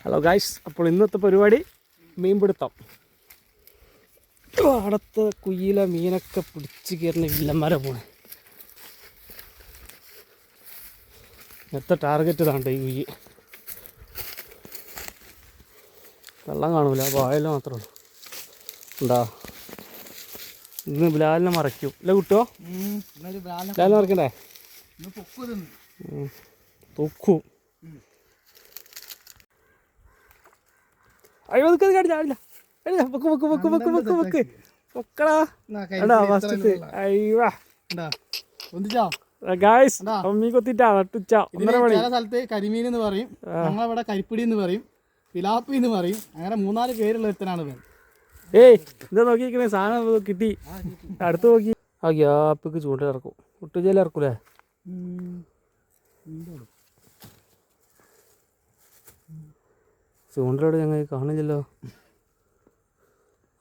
Hello guys, അപ്പോൾ ഇന്നത്തെ പരിപാടി മീൻപിടുത്തം. അടുത്ത കുയിലെ മീനൊക്കെ പിടിച്ച് കയറുന്ന വില്ലന്മാരെ പോണേ. ഇന്നത്തെ ടാർഗറ്റ് ഇതാണ്ട് ഈ കുയ്യ്. വെള്ളം കാണൂല, വായല മാത്രമേ ഉള്ളൂ. ഉണ്ടാ ഇന്ന് ബിലാലിനെ മറയ്ക്കും അല്ലേ കുട്ടോ? ബിലാലിനെ മറക്കണ്ടേ? തൊക്കു അഴുപത് കാണില്ല. കരിമീൻ എന്ന് പറയും, ഞങ്ങളവിടെ കരിപ്പിടി എന്ന് പറയും, പിലാപ്പി എന്ന് പറയും. അങ്ങനെ 4 പേരുള്ള ഒരുത്തനാണ് ഇവൻ. ഏയ് എന്താ നോക്കിയിരിക്കണേ? സാധനം കിട്ടി. അടുത്ത് നോക്കി ആ ഗ്യാപ്പിക്ക് ചൂണ്ടിലിറക്കും. ഒട്ടുചേല ഇറക്കൂലേ? ചൂണ്ടിലോട് ഞങ്ങൾ കാണില്ലല്ലോ.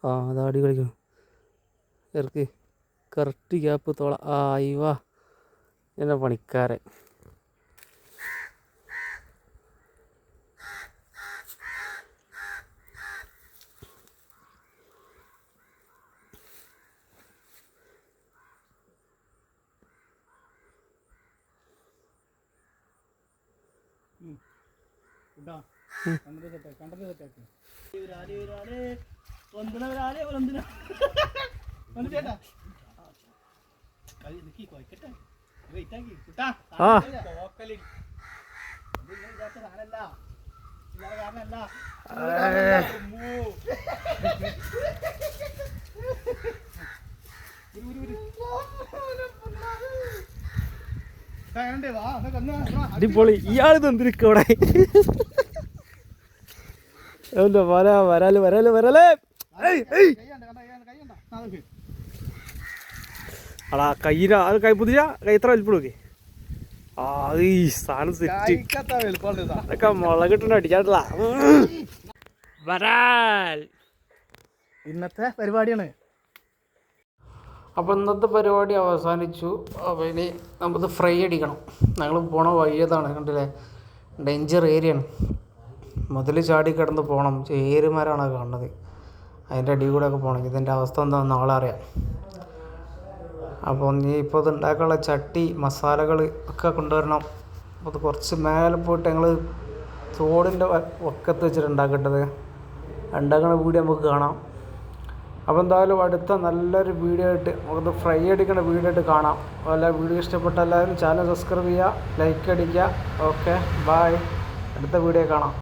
ആ അതാടി കളിക്കും. ഇറക്കി കറക്റ്റ് ഗ്യാപ്പ് തോള. ആ അയ്യവാ എന്നെ പണിക്കാരൻ. അടിപൊളി. ഇയാളിത് എന്തിരിക്കും അവിടെ? വരാലേ അടാ കയ്യില അത് കൈ പുതിയ കൈ എത്ര വലിപ്പുള്ളൂ? ആ ഈ സാധനം സെറ്റ്. അതൊക്കെ മുളകിട്ടുണ്ട് അടിച്ചാട്ടില്ല. വരാൽ ഇന്നത്തെ പരിപാടിയാണ്. അപ്പോൾ ഇന്നത്തെ പരിപാടി അവസാനിച്ചു. അപ്പോൾ ഇനി നമുക്ക് ഫ്രൈ അടിക്കണം. ഞങ്ങൾ പോണ വഴിയതാണ്, കണ്ടില്ലേ? ഡേഞ്ചർ ഏരിയയാണ്. മുതൽ ചാടി കിടന്ന് പോകണം. ചേരുമാരാണ് കാണുന്നത്. അതിൻ്റെ അടി കൂടെ ഒക്കെ പോകണം. ഇതിൻ്റെ അവസ്ഥ എന്താണെന്ന് നാളെ അറിയാം. അപ്പോൾ നീ ഇപ്പോൾ ഇത് ഉണ്ടാക്കാനുള്ള ചട്ടി മസാലകൾ ഒക്കെ കൊണ്ടുവരണം. അപ്പോൾ അത് കുറച്ച് മേലെ പോയിട്ട് ഞങ്ങൾ തോടിൻ്റെ വക്കത്ത് വെച്ചിട്ട് ഉണ്ടാക്കേണ്ടത്. ഉണ്ടാക്കുന്ന വീഡിയോ നമുക്ക് കാണാം. അപ്പോൾ എന്തായാലും അടുത്ത നല്ലൊരു വീഡിയോ ആയിട്ട് നമുക്കത് ഫ്രൈ അടിക്കുന്ന വീഡിയോ ആയിട്ട് കാണാം. അതുപോലെ വീഡിയോ ഇഷ്ടപ്പെട്ട എല്ലാവരും ചാനൽ സബ്സ്ക്രൈബ് ചെയ്യുക, ലൈക്ക് അടിക്കുക. Okay, bye. അടുത്ത വീഡിയോ കാണാം.